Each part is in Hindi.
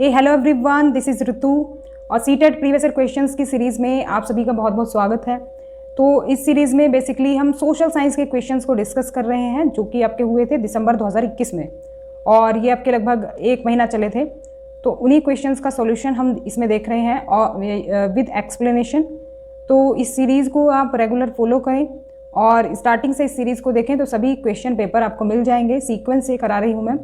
हेलो एवरीवन, दिस इज़ ऋतु और सीटेट प्रीवियस ईयर क्वेश्चंस की सीरीज़ में आप सभी का बहुत बहुत स्वागत है। तो इस सीरीज़ में बेसिकली हम सोशल साइंस के क्वेश्चंस को डिस्कस कर रहे हैं जो कि आपके हुए थे दिसंबर 2021 में और ये आपके लगभग 1 महीना चले थे। तो उन्हीं क्वेश्चंस का सोल्यूशन हम इसमें देख रहे हैं और विद एक्सप्लेनेशन। तो इस सीरीज़ को आप रेगुलर फॉलो करें और स्टार्टिंग से इस सीरीज़ को देखें तो सभी क्वेश्चन पेपर आपको मिल जाएंगे। सीक्वेंस से करा रही हूँ मैं।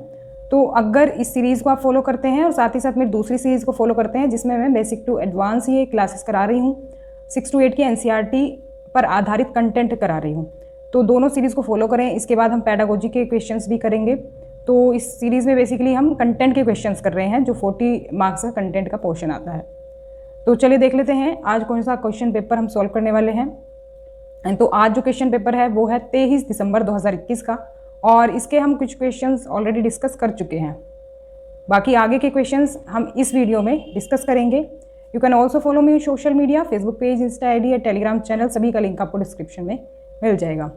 तो अगर इस सीरीज़ को आप फॉलो करते हैं और साथ ही साथ मेरी दूसरी सीरीज़ को फॉलो करते हैं जिसमें मैं बेसिक टू एडवांस ये क्लासेस करा रही हूँ, 6 to 8 की एनसीईआरटी पर आधारित कंटेंट करा रही हूँ, तो दोनों सीरीज़ को फॉलो करें। इसके बाद हम पेडागोजी के क्वेश्चंस भी करेंगे। तो इस सीरीज़ में बेसिकली हम कंटेंट के क्वेश्चंस कर रहे हैं जो 40 मार्क्स का कंटेंट का पोर्शन आता है। तो चलिए देख लेते हैं आज कौन सा क्वेश्चन पेपर हम सॉल्व करने वाले हैं। तो आज जो क्वेश्चन पेपर है वो है 23 दिसंबर 2021 का और इसके हम कुछ क्वेश्चंस ऑलरेडी डिस्कस कर चुके हैं। बाकी आगे के क्वेश्चंस हम इस वीडियो में डिस्कस करेंगे। You can also follow me social media, Facebook page, Insta ID या टेलीग्राम चैनल, सभी का लिंक आपको डिस्क्रिप्शन में मिल जाएगा।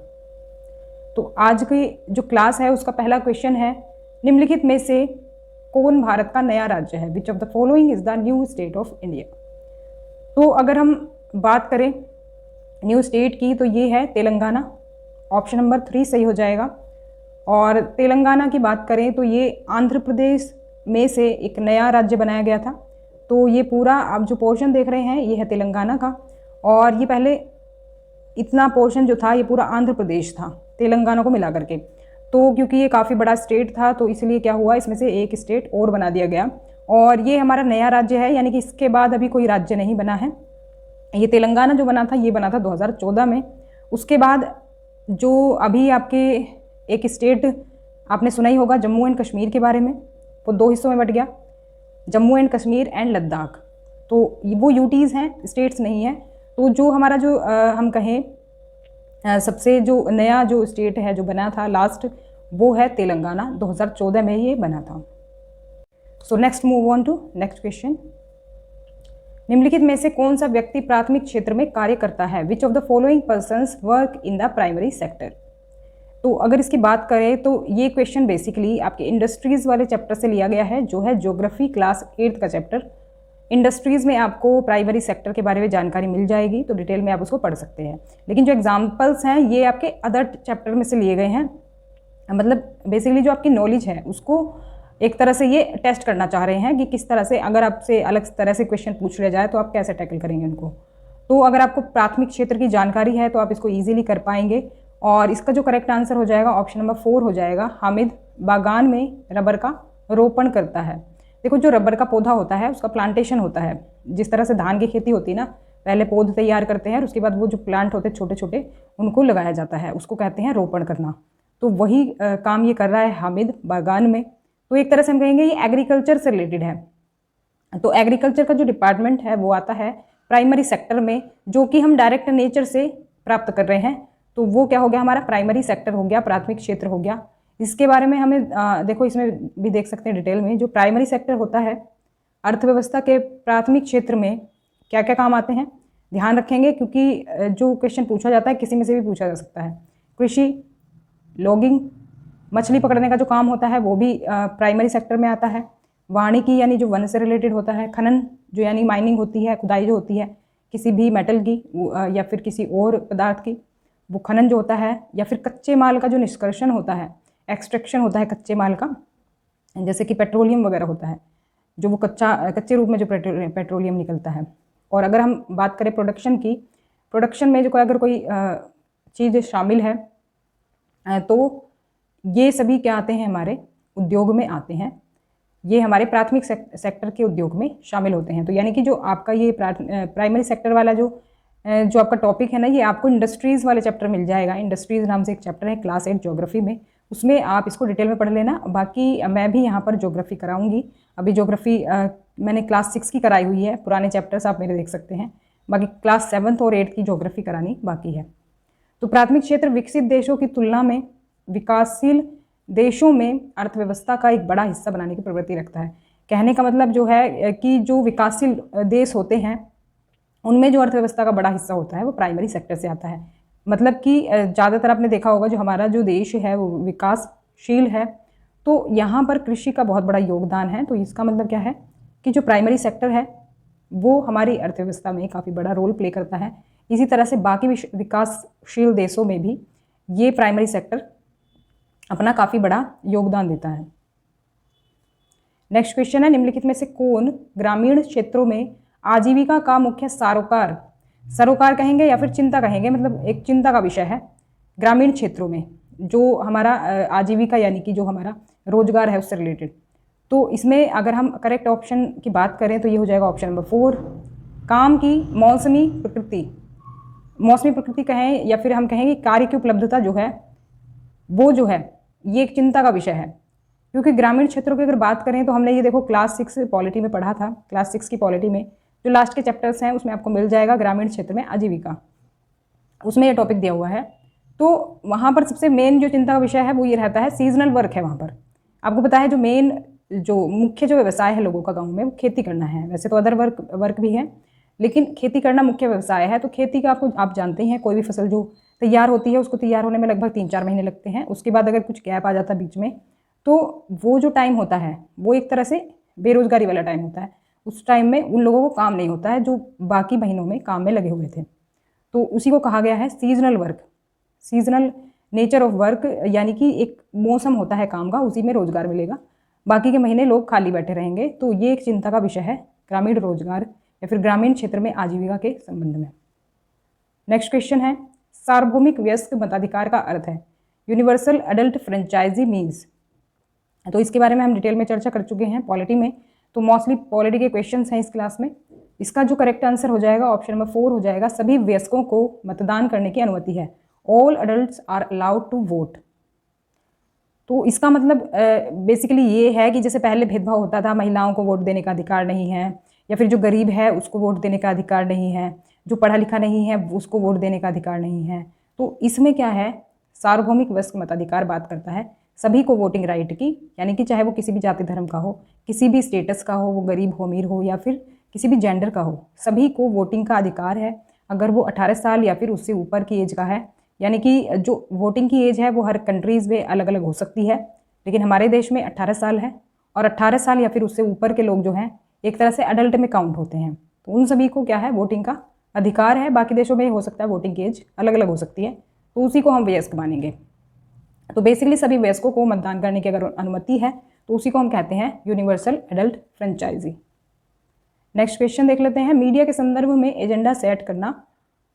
तो आज की जो क्लास है उसका पहला क्वेश्चन है, निम्नलिखित में से कौन भारत का नया राज्य है? Which of the following is the new state of India? तो अगर हम बात करें न्यू स्टेट की तो ये है तेलंगाना। ऑप्शन नंबर 3 सही हो जाएगा। और तेलंगाना की बात करें तो ये आंध्र प्रदेश में से एक नया राज्य बनाया गया था। तो ये पूरा आप जो पोर्शन देख रहे हैं ये है तेलंगाना का और ये पहले इतना पोर्शन जो था ये पूरा आंध्र प्रदेश था तेलंगाना को मिला करके। तो क्योंकि ये काफ़ी बड़ा स्टेट था तो इसलिए क्या हुआ, इसमें से एक स्टेट और बना दिया गया और ये हमारा नया राज्य है, यानी कि इसके बाद अभी कोई राज्य नहीं बना है। ये तेलंगाना जो बना था ये बना था 2014 में। उसके बाद जो अभी आपके एक स्टेट आपने सुना ही होगा जम्मू एंड कश्मीर के बारे में, वो 2 हिस्सों में बट गया, जम्मू एंड कश्मीर एंड लद्दाख। तो वो यूटीज़ हैं, स्टेट्स नहीं है। तो जो हमारा जो हम कहें सबसे जो नया जो स्टेट है जो बना था लास्ट, वो है तेलंगाना। 2014 में ये बना था। So next move on to next question. निम्नलिखित में से कौन सा व्यक्ति प्राथमिक क्षेत्र में कार्य करता है? Which of the following persons work in the primary sector? तो अगर इसकी बात करें तो ये क्वेश्चन बेसिकली आपके इंडस्ट्रीज़ वाले चैप्टर से लिया गया है जो है ज्योग्राफी क्लास 8th का चैप्टर। इंडस्ट्रीज़ में आपको प्राइमरी सेक्टर के बारे में जानकारी मिल जाएगी तो डिटेल में आप उसको पढ़ सकते हैं। लेकिन जो एग्जाम्पल्स हैं ये आपके अदर चैप्टर में से लिए गए हैं। मतलब बेसिकली जो आपकी नॉलेज है उसको एक तरह से ये टेस्ट करना चाह रहे हैं कि किस तरह से अगर आपसे अलग तरह से क्वेश्चन पूछ लिया जाए तो आप कैसे टैकल करेंगे उनको। तो अगर आपको प्राथमिक क्षेत्र की जानकारी है तो आप इसको ईजिली कर पाएंगे और इसका जो करेक्ट आंसर हो जाएगा ऑप्शन नंबर 4 हो जाएगा। हामिद बागान में रबर का रोपण करता है। देखो जो रबर का पौधा होता है उसका प्लांटेशन होता है। जिस तरह से धान की खेती होती है ना, पहले पौधे तैयार करते हैं और उसके बाद वो जो प्लांट होते हैं छोटे छोटे उनको लगाया जाता है, उसको कहते हैं रोपण करना। तो वही काम ये कर रहा है हामिद बागान में। तो एक तरह से हम कहेंगे ये एग्रीकल्चर से रिलेटेड है। तो एग्रीकल्चर का जो डिपार्टमेंट है वो आता है प्राइमरी सेक्टर में, जो कि हम डायरेक्ट नेचर से प्राप्त कर रहे हैं। तो वो क्या हो गया, हमारा प्राइमरी सेक्टर हो गया, प्राथमिक क्षेत्र हो गया। इसके बारे में हमें देखो इसमें भी देख सकते हैं डिटेल में। जो प्राइमरी सेक्टर होता है अर्थव्यवस्था के प्राथमिक क्षेत्र में क्या क्या काम आते हैं ध्यान रखेंगे, क्योंकि जो क्वेश्चन पूछा जाता है किसी में से भी पूछा जा सकता है। कृषि, लॉगिंग, मछली पकड़ने का जो काम होता है वो भी प्राइमरी सेक्टर में आता है। वानिकी यानी जो वन से रिलेटेड होता है। खनन जो यानी माइनिंग होती है, खुदाई जो होती है किसी भी मेटल की या फिर किसी और पदार्थ की, वो खनन जो होता है। या फिर कच्चे माल का जो निष्कर्षण होता है, एक्सट्रैक्शन होता है कच्चे माल का, जैसे कि पेट्रोलियम वगैरह होता है, जो वो कच्चे रूप में जो पेट्रोलियम निकलता है। और अगर हम बात करें प्रोडक्शन की, प्रोडक्शन में जो अगर कोई चीज़ शामिल है तो ये सभी क्या आते हैं, हमारे उद्योग में आते हैं। ये हमारे प्राथमिक सेक्टर के उद्योग में शामिल होते हैं। तो यानी कि जो आपका ये प्राइमरी सेक्टर वाला जो आपका टॉपिक है ना, ये आपको इंडस्ट्रीज़ वाले चैप्टर मिल जाएगा। इंडस्ट्रीज़ नाम से एक चैप्टर है क्लास 8 ज्योग्राफी में, उसमें आप इसको डिटेल में पढ़ लेना। बाकी मैं भी यहाँ पर ज्योग्राफी कराऊंगी। अभी ज्योग्राफी मैंने क्लास 6 की कराई हुई है, पुराने चैप्टर्स आप मेरे देख सकते हैं। बाकी क्लास 7th और 8th की ज्योग्राफी करानी बाकी है। तो प्राथमिक क्षेत्र विकसित देशों की तुलना में विकासशील देशों में अर्थव्यवस्था का एक बड़ा हिस्सा बनाने की प्रवृत्ति रखता है। कहने का मतलब जो है कि जो विकासशील देश होते हैं उनमें जो अर्थव्यवस्था का बड़ा हिस्सा होता है वो प्राइमरी सेक्टर से आता है। मतलब कि ज़्यादातर आपने देखा होगा जो हमारा जो देश है वो विकासशील है, तो यहाँ पर कृषि का बहुत बड़ा योगदान है। तो इसका मतलब क्या है कि जो प्राइमरी सेक्टर है वो हमारी अर्थव्यवस्था में काफ़ी बड़ा रोल प्ले करता है। इसी तरह से बाकी विकासशील देशों में भी ये प्राइमरी सेक्टर अपना काफ़ी बड़ा योगदान देता है। नेक्स्ट क्वेश्चन है, निम्नलिखित में से कौन ग्रामीण क्षेत्रों में आजीविका का मुख्य सरोकार कहेंगे या फिर चिंता कहेंगे, मतलब एक चिंता का विषय है ग्रामीण क्षेत्रों में जो हमारा आजीविका यानी कि जो हमारा रोजगार है उससे रिलेटेड। तो इसमें अगर हम करेक्ट ऑप्शन की बात करें तो ये हो जाएगा ऑप्शन नंबर 4, काम की मौसमी प्रकृति कहें या फिर हम कहेंगे कार्य की उपलब्धता जो है वो जो है ये एक चिंता का विषय है। क्योंकि ग्रामीण क्षेत्रों की अगर बात करें तो हमने ये देखो क्लास 6 पॉलिटी में पढ़ा था, क्लास 6 की पॉलिटी में जो लास्ट के चैप्टर्स हैं उसमें आपको मिल जाएगा ग्रामीण क्षेत्र में आजीविका, उसमें ये टॉपिक दिया हुआ है। तो वहाँ पर सबसे मेन जो चिंता का विषय है वो ये रहता है सीजनल वर्क है। वहाँ पर आपको पता है जो मेन जो मुख्य जो व्यवसाय है लोगों का गाँव में वो खेती करना है। वैसे तो अदर वर्क भी है लेकिन खेती करना मुख्य व्यवसाय है। तो खेती का आप जानते हैं कोई भी फसल जो तैयार होती है उसको तैयार होने में लगभग 3-4 महीने लगते हैं। उसके बाद अगर कुछ गैप आ जाता है बीच में तो वो जो टाइम होता है वो एक तरह से बेरोजगारी वाला टाइम होता है। उस टाइम में उन लोगों को काम नहीं होता है जो बाकी महीनों में काम में लगे हुए थे। तो उसी को कहा गया है seasonal work, seasonal nature of work, यानी कि एक मौसम होता है काम का, उसी में रोजगार मिलेगा, बाकी के महीने लोग खाली बैठे रहेंगे। तो ये एक चिंता का विषय है ग्रामीण रोजगार या फिर ग्रामीण क्षेत्र में आजीविका के संबंध में। नेक्स्ट क्वेश्चन है, सार्वभौमिक वयस्क मताधिकार का अर्थ है यूनिवर्सल एडल्ट फ्रेंचाइजी मीन्स। तो इसके बारे में हम डिटेल में चर्चा कर चुके हैं पॉलिटी में, तो मोस्टली पॉलिटी के क्वेश्चंस हैं इस क्लास में। इसका जो करेक्ट आंसर हो जाएगा ऑप्शन नंबर 4 हो जाएगा, सभी वयस्कों को मतदान करने की अनुमति है। All adults are allowed to vote. तो इसका मतलब बेसिकली ये है कि जैसे पहले भेदभाव होता था, महिलाओं को वोट देने का अधिकार नहीं है, या फिर जो गरीब है उसको वोट देने का अधिकार नहीं है, जो पढ़ा लिखा नहीं है उसको वोट देने का अधिकार नहीं है। तो इसमें क्या है, सार्वभौमिक वयस्क मताधिकार बात करता है सभी को वोटिंग राइट की, यानी कि चाहे वो किसी भी जाति धर्म का हो, किसी भी स्टेटस का हो, वो गरीब हो अमीर हो या फिर किसी भी जेंडर का हो, सभी को वोटिंग का अधिकार है। अगर वो 18 साल या फिर उससे ऊपर की एज का है, यानी कि जो वोटिंग की एज है वो हर कंट्रीज़ में अलग अलग हो सकती है, लेकिन हमारे देश में 18 साल है। और 18 साल या फिर उससे ऊपर के लोग जो हैं एक तरह से अडल्ट में काउंट होते हैं। तो उन सभी को क्या है, वोटिंग का अधिकार है। बाकी देशों में हो सकता है वोटिंग की एज अलग अलग हो सकती है, तो उसी को हम वयस्क मानेंगे। तो बेसिकली सभी वयस्कों को मतदान करने की अगर अनुमति है तो उसी को हम कहते हैं universal adult franchise. Next question देख लेते हैं, मीडिया के संदर्भ में एजेंडा सेट करना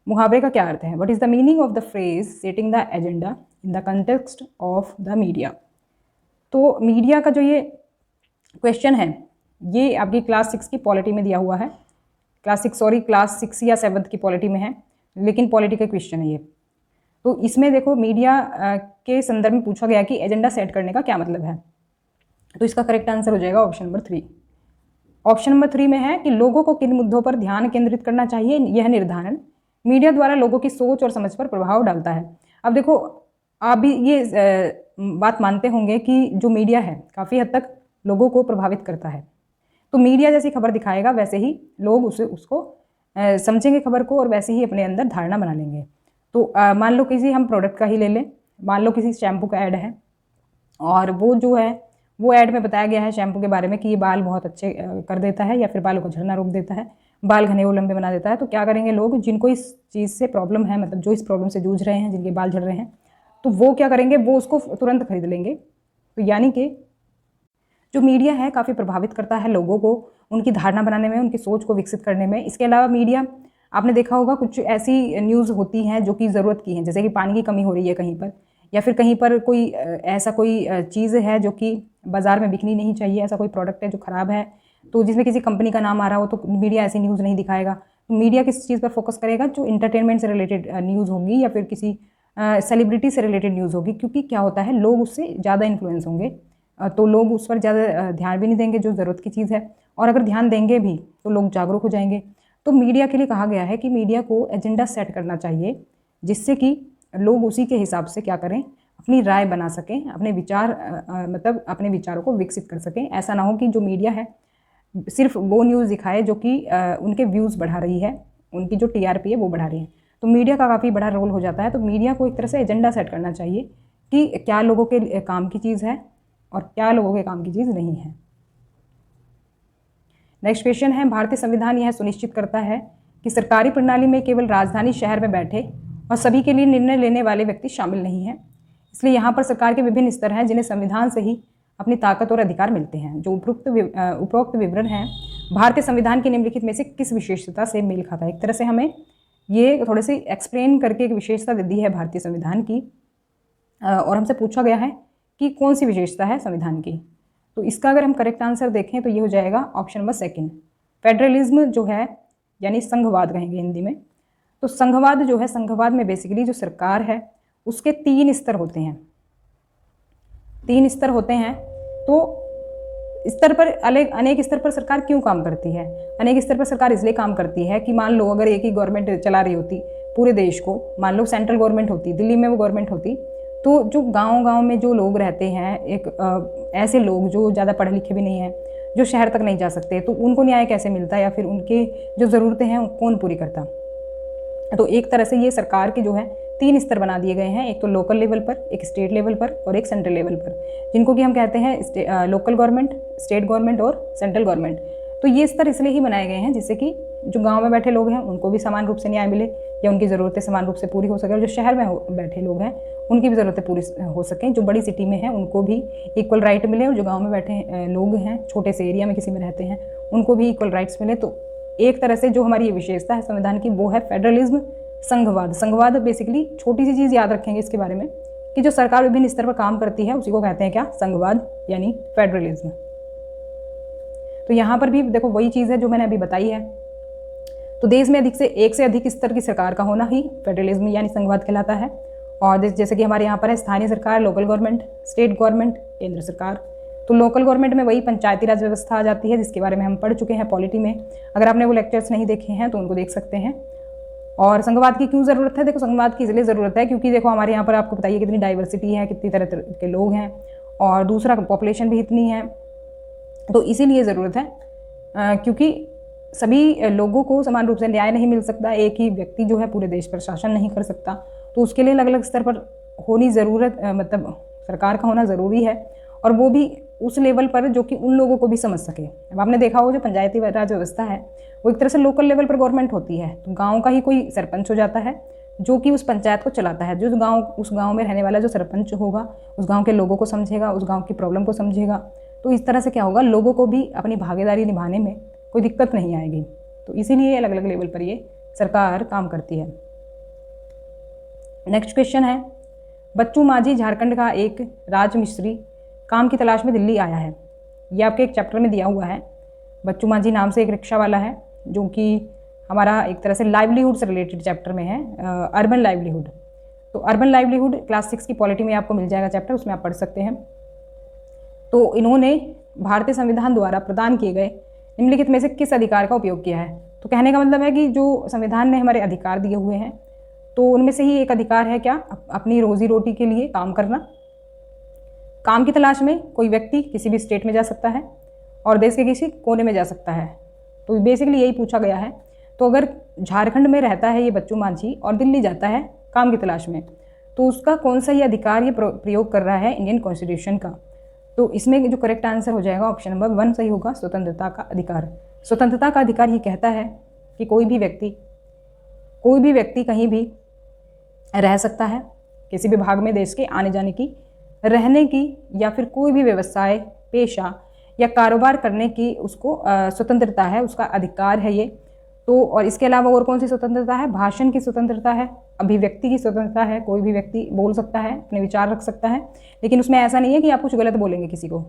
मुहावरे का क्या अर्थ है। What is the meaning of the phrase setting the agenda in the context of the media. तो मीडिया का जो ये क्वेश्चन है ये आपकी क्लास 6 की पॉलिटी में दिया हुआ है, क्लास 6 या 7 की पॉलिटी में है, लेकिन पॉलिटी का क्वेश्चन है ये। तो इसमें देखो मीडिया के संदर्भ में पूछा गया कि एजेंडा सेट करने का क्या मतलब है। तो इसका करेक्ट आंसर हो जाएगा ऑप्शन नंबर 3। ऑप्शन नंबर 3 में है कि लोगों को किन मुद्दों पर ध्यान केंद्रित करना चाहिए, यह निर्धारण मीडिया द्वारा लोगों की सोच और समझ पर प्रभाव डालता है। अब देखो आप भी ये बात मानते होंगे कि जो मीडिया है काफ़ी हद तक लोगों को प्रभावित करता है। तो मीडिया जैसी खबर दिखाएगा वैसे ही लोग उसको समझेंगे खबर को, और वैसे ही अपने अंदर धारणा बना लेंगे। तो मान लो किसी हम प्रोडक्ट का ही ले लें, मान लो किसी शैम्पू का ऐड है और वो जो है वो ऐड में बताया गया है शैम्पू के बारे में कि ये बाल बहुत अच्छे कर देता है या फिर बालों को झड़ना रोक देता है, बाल घने और लंबे बना देता है। तो क्या करेंगे लोग जिनको इस चीज़ से प्रॉब्लम है, मतलब जो इस प्रॉब्लम से जूझ रहे हैं, जिनके बाल झड़ रहे हैं, तो वो क्या करेंगे, वो उसको तुरंत खरीद लेंगे। तो यानी कि जो मीडिया है काफ़ी प्रभावित करता है लोगों को उनकी धारणा बनाने में, उनकी सोच को विकसित करने में। इसके अलावा मीडिया आपने देखा होगा कुछ ऐसी न्यूज़ होती हैं जो कि ज़रूरत की हैं, जैसे कि पानी की कमी हो रही है कहीं पर, या फिर कहीं पर कोई ऐसा कोई चीज़ है जो कि बाज़ार में बिकनी नहीं चाहिए, ऐसा कोई प्रोडक्ट है जो ख़राब है, तो जिसमें किसी कंपनी का नाम आ रहा हो तो मीडिया ऐसी न्यूज़ नहीं दिखाएगा। तो मीडिया किस चीज़ पर फोकस करेगा, जो इंटरटेनमेंट से रिलेटेड न्यूज़ होगी या फिर किसी सेलिब्रिटी से रिलेटेड न्यूज़ होगी, क्योंकि क्या होता है लोग उससे ज़्यादा इन्फ्लुएंस होंगे, तो लोग उस पर ज़्यादा ध्यान भी नहीं देंगे जो ज़रूरत की चीज़ है, और अगर ध्यान देंगे भी तो लोग जागरूक हो जाएंगे। तो मीडिया के लिए कहा गया है कि मीडिया को एजेंडा सेट करना चाहिए जिससे कि लोग उसी के हिसाब से क्या करें, अपनी राय बना सकें, अपने विचार मतलब अपने विचारों को विकसित कर सकें। ऐसा ना हो कि जो मीडिया है सिर्फ वो न्यूज़ दिखाए जो कि उनके व्यूज़ बढ़ा रही है, उनकी जो TRP है वो बढ़ा रही है। तो मीडिया का काफ़ी बड़ा रोल हो जाता है। तो मीडिया को एक तरह से एजेंडा सेट करना चाहिए कि क्या लोगों के काम की चीज़ है और क्या लोगों के काम की चीज़ नहीं है। नेक्स्ट क्वेश्चन है, भारतीय संविधान यह सुनिश्चित करता है कि सरकारी प्रणाली में केवल राजधानी शहर में बैठे और सभी के लिए निर्णय लेने वाले व्यक्ति शामिल नहीं हैं। इसलिए यहाँ पर सरकार के विभिन्न स्तर हैं जिन्हें संविधान से ही अपनी ताकत और अधिकार मिलते हैं। जो उपरोक्त विवरण है भारतीय संविधान की निम्नलिखित में से किस विशेषता से मेल खाता है। एक तरह से हमें ये थोड़े से एक्सप्लेन करके एक विशेषता दे दी है भारतीय संविधान की, और हमसे पूछा गया है कि कौन सी विशेषता है संविधान की। तो इसका अगर हम करेक्ट आंसर देखें तो ये हो जाएगा ऑप्शन नंबर सेकंड, फेडरलिज्म जो है, यानी संघवाद कहेंगे हिंदी में। तो संघवाद जो है, संघवाद में बेसिकली जो सरकार है उसके 3 स्तर होते हैं, 3 स्तर होते हैं। तो स्तर पर अनेक स्तर पर सरकार क्यों काम करती है? अनेक स्तर पर सरकार इसलिए काम करती है कि मान लो अगर एक ही गवर्नमेंट चला रही होती पूरे देश को, मान लो सेंट्रल गवर्नमेंट होती, दिल्ली में वो गवर्नमेंट होती, तो जो गांव-गांव में जो लोग रहते हैं, एक ऐसे लोग जो ज़्यादा पढ़े लिखे भी नहीं हैं, जो शहर तक नहीं जा सकते, तो उनको न्याय कैसे मिलता, या फिर उनके जो ज़रूरतें हैं कौन पूरी करता? तो एक तरह से ये सरकार के जो है 3 स्तर बना दिए गए हैं, एक तो लोकल लेवल पर, एक स्टेट लेवल पर और एक सेंट्रल लेवल पर, जिनको कि हम कहते हैं लोकल गवर्नमेंट, स्टेट गवर्नमेंट और सेंट्रल गवर्नमेंट। तो ये स्तर इसलिए ही बनाए गए हैं जिससे कि जो गांव में बैठे लोग हैं उनको भी समान रूप से न्याय मिले या उनकी ज़रूरतें समान रूप से पूरी हो सके, और जो शहर में बैठे लोग हैं उनकी भी ज़रूरतें पूरी हो सकें, जो बड़ी सिटी में हैं उनको भी इक्वल राइट मिले, और जो गाँव में बैठे लोग हैं, छोटे से एरिया में किसी में रहते हैं, उनको भी इक्वल राइट्स मिले। तो एक तरह से जो हमारी ये विशेषता है संविधान की वो है फेडरलिज्म, संघवाद। संघवाद बेसिकली छोटी सी चीज़ याद रखेंगे इसके बारे में कि जो सरकार विभिन्न स्तर पर काम करती है उसी को कहते हैं क्या? संघवाद, यानी फेडरलिज्म। तो यहाँ पर भी देखो वही चीज़ है जो मैंने अभी बताई है। तो देश में एक से अधिक स्तर की सरकार का होना ही फेडरलिज्म यानी संघवाद कहलाता है। और जैसे कि हमारे यहाँ पर है स्थानीय सरकार, लोकल गवर्नमेंट, स्टेट गवर्नमेंट, केंद्र सरकार। तो लोकल गवर्नमेंट में वही पंचायती राज व्यवस्था आ जाती है जिसके बारे में हम पढ़ चुके हैं पॉलिटी में। अगर आपने वो लेक्चर्स नहीं देखे हैं तो उनको देख सकते हैं। और संघवाद की क्यों ज़रूरत है? देखो संघवाद की इसलिए ज़रूरत है क्योंकि देखो हमारे यहाँ पर आपको बताइए कितनी डाइवर्सिटी है, कितनी तरह के लोग हैं, और दूसरा पॉपुलेशन भी इतनी है। तो इसीलिए ज़रूरत है क्योंकि सभी लोगों को समान रूप से न्याय नहीं मिल सकता, एक ही व्यक्ति जो है पूरे देश पर शासन नहीं कर सकता। तो उसके लिए अलग अलग स्तर पर होनी ज़रूरत, मतलब सरकार का होना ज़रूरी है, और वो भी उस लेवल पर जो कि उन लोगों को भी समझ सके। अब आपने देखा हो जो पंचायती राज व्यवस्था है वो एक तरह से लोकल लेवल पर गवर्नमेंट होती है। तो गांव का ही कोई सरपंच हो जाता है जो कि उस पंचायत को चलाता है। जो उस गांव में रहने वाला जो सरपंच होगा उस गांव के लोगों को समझेगा, उस गांव की प्रॉब्लम को समझेगा। तो इस तरह से क्या होगा, लोगों को भी अपनी भागीदारी निभाने में कोई दिक्कत नहीं आएगी। तो इसीलिए अलग अलग लेवल पर ये सरकार काम करती है। नेक्स्ट क्वेश्चन है, बच्चू माझी झारखंड का एक राजमिस्त्री काम की तलाश में दिल्ली आया है। ये आपके एक चैप्टर में दिया हुआ है। बच्चू माझी नाम से एक रिक्शा वाला है जो कि हमारा एक तरह से लाइवलीहुड से रिलेटेड चैप्टर में है, अर्बन लाइवलीहुड। तो अर्बन लाइवलीहुड क्लास 6 की पॉलिटी में आपको मिल जाएगा चैप्टर, उसमें आप पढ़ सकते हैं। तो इन्होंने भारतीय संविधान द्वारा प्रदान किए गए निम्नलिखित में से किस अधिकार का उपयोग किया है? तो कहने का मतलब है कि जो संविधान ने हमारे अधिकार दिए हुए हैं तो उनमें से ही एक अधिकार है क्या? अपनी रोजी रोटी के लिए काम करना। काम की तलाश में कोई व्यक्ति किसी भी स्टेट में जा सकता है और देश के किसी कोने में जा सकता है। तो बेसिकली यही पूछा गया है। तो अगर झारखंड में रहता है ये बच्चू माझी और दिल्ली जाता है काम की तलाश में, तो उसका कौन सा ये अधिकार ये प्रयोग कर रहा है? इंडियन कॉन्स्टिट्यूशन का। तो इसमें जो करेक्ट आंसर हो जाएगा ऑप्शन नंबर 1 सही होगा, स्वतंत्रता का अधिकार। स्वतंत्रता का अधिकार ये कहता है कि कोई भी व्यक्ति कहीं भी रह सकता है, किसी भी भाग में देश के आने जाने की, रहने की, या फिर कोई भी व्यवसाय, पेशा या कारोबार करने की उसको स्वतंत्रता है, उसका अधिकार है ये। तो और इसके अलावा और कौन सी स्वतंत्रता है? भाषण की स्वतंत्रता है, अभिव्यक्ति की स्वतंत्रता है, कोई भी व्यक्ति बोल सकता है, अपने विचार रख सकता है, लेकिन उसमें ऐसा नहीं है कि आप कुछ गलत बोलेंगे किसी को।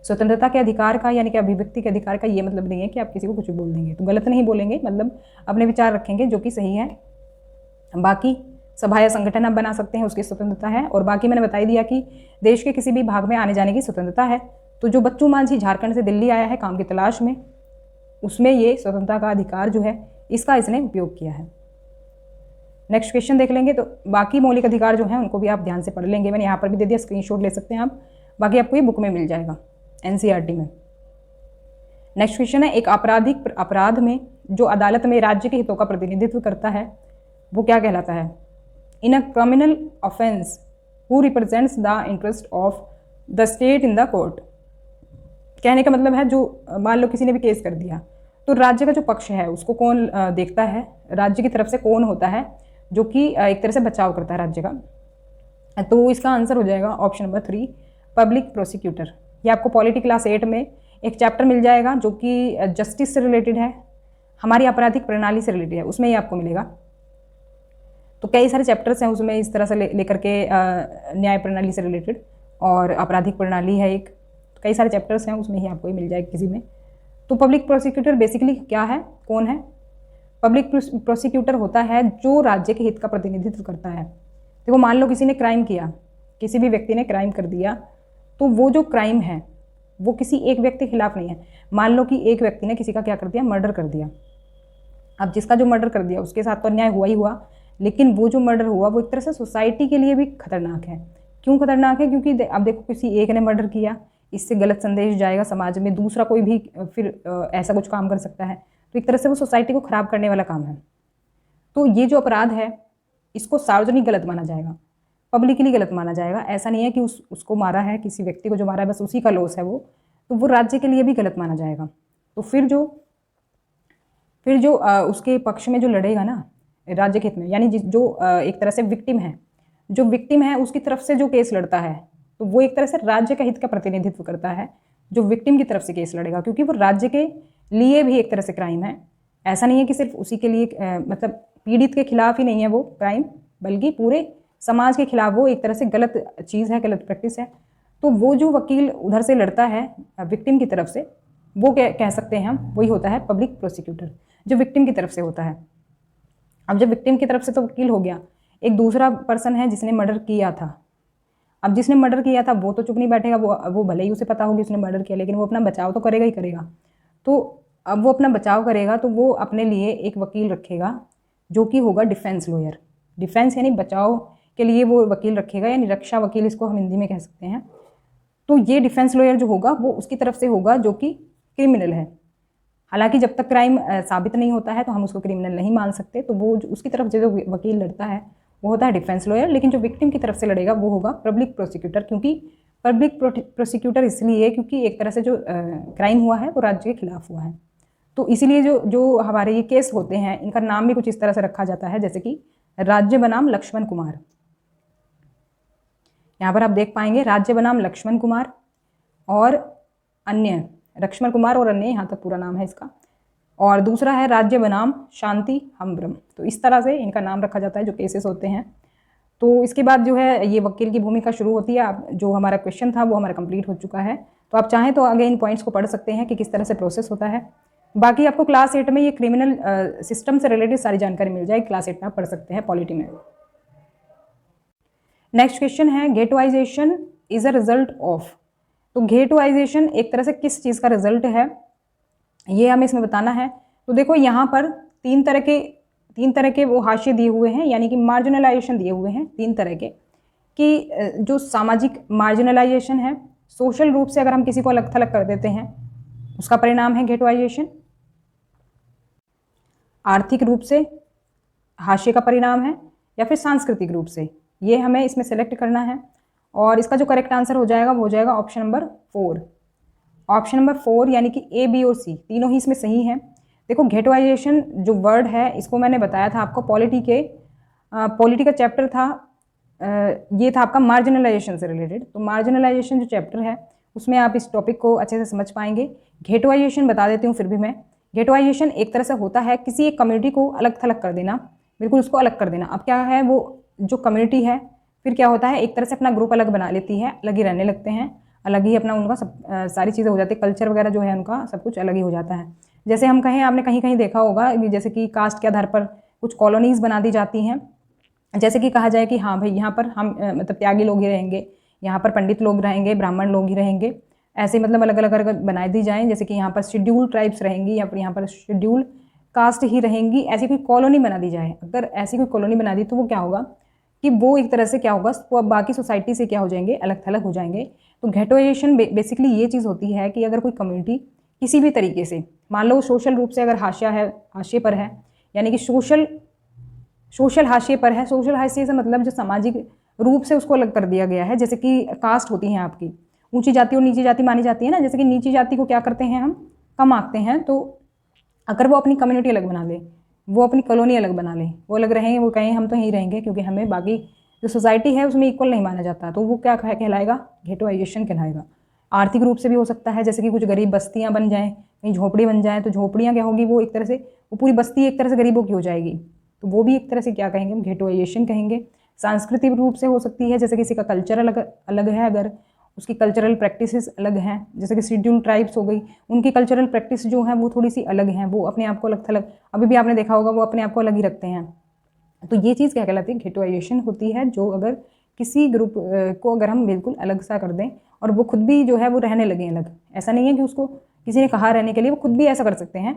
स्वतंत्रता के अधिकार का यानी कि अभिव्यक्ति के अधिकार का ये मतलब नहीं है कि आप किसी को कुछ भी बोल देंगे, तो गलत नहीं बोलेंगे, मतलब अपने विचार रखेंगे जो कि सही है। बाकी सभा या संगठन आप बना सकते हैं, उसकी स्वतंत्रता है। और बाकी मैंने बता ही दिया कि देश के किसी भी भाग में आने जाने की स्वतंत्रता है। तो जो बच्चू माझी झारखंड से दिल्ली आया है काम की तलाश में, उसमें ये स्वतंत्रता का अधिकार जो है इसका इसने उपयोग किया है। नेक्स्ट क्वेश्चन देख लेंगे। तो बाकी मौलिक अधिकार जो हैं उनको भी आप ध्यान से पढ़ लेंगे, मैंने यहाँ पर भी दे दिया, स्क्रीनशॉट ले सकते हैं आप, बाकी आपको ये बुक में मिल जाएगा NCERT में। नेक्स्ट क्वेश्चन है, एक आपराधिक अपराध में जो अदालत में राज्य के हितों का प्रतिनिधित्व करता है वो क्या कहलाता है? In a criminal offence who represents the interest of the state in the court. कहने का मतलब है जो मान लो किसी ने भी केस कर दिया तो राज्य का जो पक्ष है उसको कौन देखता है, राज्य की तरफ से कौन होता है जो कि एक तरह से बचाव करता है राज्य का। तो इसका आंसर हो जाएगा ऑप्शन नंबर 3 पब्लिक प्रोसिक्यूटर। ये आपको पॉलिटी क्लास 8 में एक चैप्टर मिल जाएगा जो कि जस्टिस से रिलेटेड है, हमारी आपराधिक प्रणाली से रिलेटेड है, उसमें ही आपको मिलेगा। तो कई सारे चैप्टर्स हैं उसमें इस तरह से लेकर के न्याय प्रणाली से रिलेटेड, और आपराधिक प्रणाली है एक, तो कई सारे चैप्टर्स हैं उसमें ही आपको मिल जाएगा किसी में। तो पब्लिक प्रोसिक्यूटर बेसिकली क्या है, कौन है? पब्लिक प्रोसिक्यूटर होता है जो राज्य के हित का प्रतिनिधित्व करता है। देखो मान लो किसी ने क्राइम किया, किसी भी व्यक्ति ने क्राइम कर दिया, तो वो जो क्राइम है वो किसी एक व्यक्ति के खिलाफ नहीं है। मान लो कि एक व्यक्ति ने किसी का क्या कर दिया, मर्डर कर दिया। अब जिसका जो मर्डर कर दिया उसके साथ तो अन्याय हुआ ही हुआ, लेकिन वो जो मर्डर हुआ वो एक तरह से सोसाइटी के लिए भी खतरनाक है। क्यों खतरनाक है? क्योंकि अब देखो किसी एक ने मर्डर किया, इससे गलत संदेश जाएगा समाज में, दूसरा कोई भी फिर ऐसा कुछ काम कर सकता है, तो एक तरह से वो सोसाइटी को खराब करने वाला काम है। तो ये जो अपराध है इसको सार्वजनिक गलत माना जाएगा, पब्लिकली गलत माना जाएगा। ऐसा नहीं है कि उसको मारा है, किसी व्यक्ति को जो मारा है बस उसी का लॉस है वो, तो वो राज्य के लिए भी गलत माना जाएगा। तो फिर जो उसके पक्ष में जो लड़ेगा ना राज्य के हित में, यानी जो एक तरह से विक्टिम है, जो विक्टिम है उसकी तरफ से जो केस लड़ता है तो वो एक तरह से राज्य का हित का प्रतिनिधित्व करता है, जो विक्टिम की तरफ से केस लड़ेगा, क्योंकि वो राज्य के लिए भी एक तरह से क्राइम है। ऐसा नहीं है कि सिर्फ उसी के लिए मतलब पीड़ित के खिलाफ ही नहीं है वो क्राइम, बल्कि पूरे समाज के खिलाफ वो एक तरह से गलत चीज़ है, गलत प्रैक्टिस है। तो वो जो वकील उधर से लड़ता है विक्टिम की तरफ से, वो कह सकते हैं हम, वही होता है पब्लिक प्रोसिक्यूटर, जो विक्टिम की तरफ से होता है। अब जब विक्टिम की तरफ से तो वकील हो गया, एक दूसरा पर्सन है जिसने मर्डर किया था। अब जिसने मर्डर किया था वो तो चुप नहीं बैठेगा, वो भले ही उसे पता होगी उसने मर्डर किया, लेकिन वो अपना बचाव तो करेगा ही करेगा। तो अब वो अपना बचाव करेगा तो वो अपने लिए एक वकील रखेगा जो कि होगा डिफेंस लॉयर। डिफेंस यानी बचाव के लिए वो वकील रखेगा, यानी रक्षा वकील इसको हम हिंदी में कह सकते हैं। तो ये डिफेंस लॉयर जो होगा वो उसकी तरफ से होगा जो कि क्रिमिनल है। हालांकि जब तक क्राइम साबित नहीं होता है तो हम उसको क्रिमिनल नहीं मान सकते, तो वो उसकी तरफ जो वकील लड़ता है वो होता है डिफेंस लॉयर। लेकिन जो विक्टिम की तरफ से लड़ेगा वो होगा पब्लिक प्रोसिक्यूटर, क्योंकि पब्लिक प्रोसिक्यूटर इसलिए क्योंकि एक तरह से जो क्राइम हुआ है वो राज्य के खिलाफ हुआ है। तो इसीलिए जो हमारे ये केस होते हैं इनका नाम भी कुछ इस तरह से रखा जाता है, जैसे कि राज्य बनाम लक्ष्मण कुमार। यहाँ पर आप देख पाएंगे राज्य बनाम लक्ष्मण कुमार और अन्य, लक्ष्मण कुमार और अन्य, यहाँ तक पूरा नाम है इसका। और दूसरा है राज्य बनाम शांति हमब्रम। तो इस तरह से इनका नाम रखा जाता है जो केसेस होते हैं। तो इसके बाद जो है ये वकील की भूमिका शुरू होती है। आप जो हमारा क्वेश्चन था वो हमारा कंप्लीट हो चुका है, तो आप चाहें तो आगे इन पॉइंट्स को पढ़ सकते हैं कि किस तरह से प्रोसेस होता है। बाकी आपको क्लास 8 में ये क्रिमिनल सिस्टम से रिलेटेड सारी जानकारी मिल जाएगी, क्लास 8 में आप पढ़ सकते हैं पॉलिटी में। नेक्स्ट क्वेश्चन है गेटोइजेशन इज अ रिजल्ट ऑफ। तो गेटोइजेशन एक तरह से किस चीज़ का रिजल्ट है ये हमें इसमें बताना है। तो देखो यहाँ पर तीन तरह के वो हाशिए दिए हुए हैं, यानी कि मार्जिनलाइजेशन दिए हुए हैं तीन तरह के, कि जो सामाजिक मार्जिनलाइजेशन है, सोशल रूप से अगर हम किसी को अलग थलग कर देते हैं उसका परिणाम है गेटोइजेशन। आर्थिक रूप से हाशिए का परिणाम है, या फिर सांस्कृतिक रूप से, ये हमें इसमें सेलेक्ट करना है। और इसका जो करेक्ट आंसर हो जाएगा वो हो जाएगा ऑप्शन नंबर 4। ऑप्शन नंबर 4 यानी कि ए, बी और सी तीनों ही इसमें सही हैं। देखो गेटोइजेशन जो वर्ड है इसको मैंने बताया था आपको पॉलिटी का चैप्टर था, ये था आपका मार्जिनलाइजेशन से रिलेटेड। तो मार्जिनलाइजेशन जो चैप्टर है उसमें आप इस टॉपिक को अच्छे से समझ पाएंगे। गेटोइजेशन बता देती हूँ फिर भी मैं। गेटोइजेशन एक तरह से होता है किसी एक कम्युनिटी को अलग थलग कर देना, बिल्कुल उसको अलग कर देना। अब क्या है, वो जो कम्युनिटी है फिर क्या होता है, एक तरह से अपना ग्रुप अलग बना लेती है, अलग ही रहने लगते हैं, अलग ही अपना उनका सब सारी चीज़ें हो जाती है, कल्चर वगैरह जो है उनका सब कुछ अलग ही हो जाता है। जैसे हम कहें, आपने कहीं कहीं देखा होगा जैसे कि कास्ट के आधार पर कुछ कॉलोनीज़ बना दी जाती हैं। जैसे कि कहा जाए कि हाँ भाई यहाँ पर हम मतलब त्यागी लोग ही रहेंगे, यहाँ पर पंडित लोग रहेंगे, ब्राह्मण लोग ही रहेंगे, ऐसे मतलब अलग अलग अगर बनाई दी जाएँ। जैसे कि यहाँ पर शेड्यूल ट्राइब्स रहेंगी या फिर यहाँ पर शेड्यूल कास्ट ही रहेंगी, ऐसी कोई कॉलोनी बना दी जाए। अगर ऐसी कोई कॉलोनी बना दी तो वो क्या होगा कि वो एक तरह से क्या होगा, वो बाकी सोसाइटी से क्या हो जाएंगे, अलग थलग हो जाएंगे। तो गेटोइजेशन बेसिकली ये चीज़ होती है कि अगर कोई कम्युनिटी किसी भी तरीके से, मान लो सोशल रूप से अगर हाशिए पर है, यानी कि सोशल हाशिए पर है। सोशल हाशिए से मतलब जो सामाजिक रूप से उसको अलग कर दिया गया है, जैसे कि कास्ट होती हैं आपकी, ऊंची जाति और नीची जाति मानी जाती है ना। जैसे कि नीची जाति को क्या करते हैं, हम कम आंकते हैं, तो अगर वो अपनी कम्युनिटी अलग बना ले, वो अपनी कॉलोनी अलग बना ले, वो अलग रहें, वो कहें हम तो यहीं रहेंगे क्योंकि हमें बाकी जो सोसाइटी है उसमें इक्वल नहीं माना जाता, तो वो क्या कहलाएगा, घेटोइजेशन कहलाएगा। आर्थिक रूप से भी हो सकता है, जैसे कि कुछ गरीब बस्तियां बन जाएं, कहीं झोपड़ी बन जाए, तो झोपड़ियाँ क्या होगी, वो एक तरह से वो पूरी बस्ती एक तरह से गरीबों की हो जाएगी, तो वो भी एक तरह से क्या कहेंगे, हम घेटोइजेशन कहेंगे। सांस्कृतिक रूप से हो सकती है, जैसे किसी का कल्चर अलग है, अगर उसकी कल्चरल प्रैक्टिसेस अलग हैं, जैसे कि शेड्यूल ट्राइब्स हो गई, उनकी कल्चरल प्रैक्टिस जो है वो थोड़ी सी अलग हैं, वो अपने आप को अलग थलग, अभी भी आपने देखा होगा वो अपने आप को अलग ही रखते हैं, तो ये चीज़ क्या कहलाती है, घेटोइजेशन होती है। जो अगर किसी ग्रुप को अगर हम बिल्कुल अलग सा कर दें और वो खुद भी जो है वो रहने लगे अलग, ऐसा नहीं है कि उसको किसी ने कहा रहने के लिए, वो खुद भी ऐसा कर सकते हैं,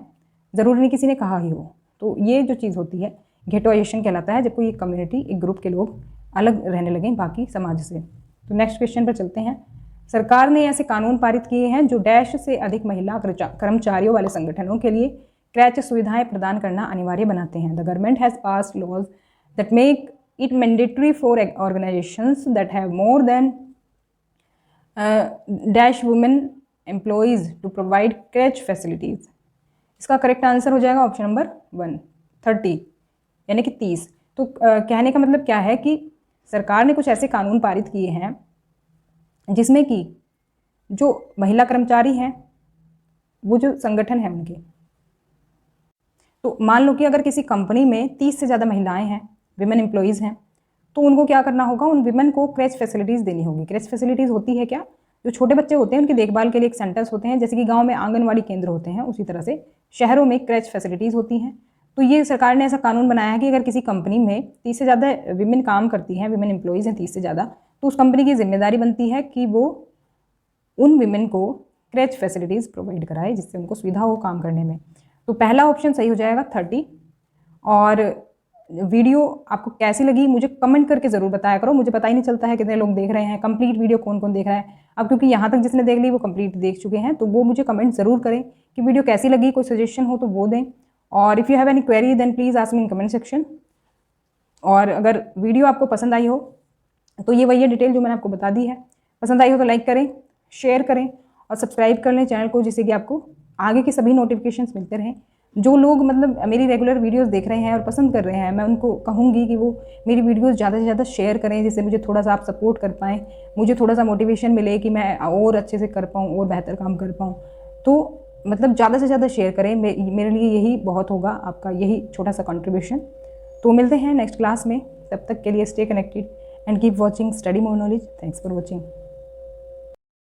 ज़रूरी नहीं किसी ने कहा ही हो, तो ये जो चीज़ होती है घेटोइजेशन कहलाता है, जब कोई एक कम्युनिटी, एक ग्रुप के लोग अलग रहने लगें बाकी समाज से। तो नेक्स्ट क्वेश्चन पर चलते हैं। सरकार ने ऐसे कानून पारित किए हैं जो डैश से अधिक महिला कर्मचारियों वाले संगठनों के लिए क्रैच सुविधाएं प्रदान करना अनिवार्य बनाते हैं। The government has passed laws that make it mandatory for organisations that have more than dash women employees to provide creche facilities. इसका करेक्ट आंसर हो जाएगा ऑप्शन नंबर 1, 30 यानी कि 30। तो कहने का मतलब क्या है कि सरकार ने कुछ ऐसे कानून पारित किए हैं जिसमें कि जो महिला कर्मचारी हैं, वो जो संगठन है उनके, तो मान लो कि अगर किसी कंपनी में 30 से ज़्यादा महिलाएं हैं, विमेन एम्प्लॉयज़ हैं, तो उनको क्या करना होगा, उन विमेन को क्रैच फैसिलिटीज़ देनी होगी। क्रैच फैसिलिटीज़ होती है क्या, जो छोटे बच्चे होते हैं उनकी देखभाल के लिए एक सेंटर्स होते हैं, जैसे कि गाँव में आंगनवाड़ी केंद्र होते हैं, उसी तरह से शहरों में क्रैच फैसिलिटीज़ होती हैं। तो ये सरकार ने ऐसा कानून बनाया है कि अगर किसी कंपनी में 30 से ज़्यादा विमेन काम करती हैं, विमेन एम्प्लॉयज़ हैं 30 से ज़्यादा, तो उस कंपनी की जिम्मेदारी बनती है कि वो उन विमेन को क्रैच फैसिलिटीज़ प्रोवाइड कराए, जिससे उनको सुविधा हो काम करने में। तो पहला ऑप्शन सही हो जाएगा 30। और वीडियो आपको कैसी लगी मुझे कमेंट करके ज़रूर बताया करो, मुझे पता ही नहीं चलता है कितने लोग देख रहे हैं, कंप्लीट वीडियो कौन कौन देख रहा है। अब क्योंकि यहाँ तक जिसने देख ली वो कंप्लीट देख चुके हैं, तो वो मुझे कमेंट ज़रूर करें कि वीडियो कैसी लगी, कोई सजेशन हो तो वो दें। और if you have any query then please ask me in comment section. और अगर वीडियो आपको पसंद आई हो तो ये वही है डिटेल जो मैंने आपको बता दी है। पसंद आई हो तो लाइक करें, शेयर करें और सब्सक्राइब कर लें चैनल को, जिससे कि आपको आगे के सभी नोटिफिकेशंस मिलते रहें। जो लोग मतलब मेरी रेगुलर वीडियोस देख रहे हैं और पसंद कर रहे हैं, मैं उनको कहूँगी कि वो मेरी वीडियोस ज़्यादा से ज़्यादा शेयर करें, जिससे मुझे थोड़ा सा आप सपोर्ट कर पाएँ, मुझे थोड़ा सा मोटिवेशन मिले कि मैं और अच्छे से कर पाऊँ और बेहतर काम कर पाऊँ। तो मतलब ज़्यादा से ज़्यादा शेयर करें, मेरे लिए यही बहुत होगा, आपका यही छोटा सा कंट्रीब्यूशन। तो मिलते हैं नेक्स्ट क्लास में, तब तक के लिए stay connected and keep watching study more knowledge. Thanks for watching.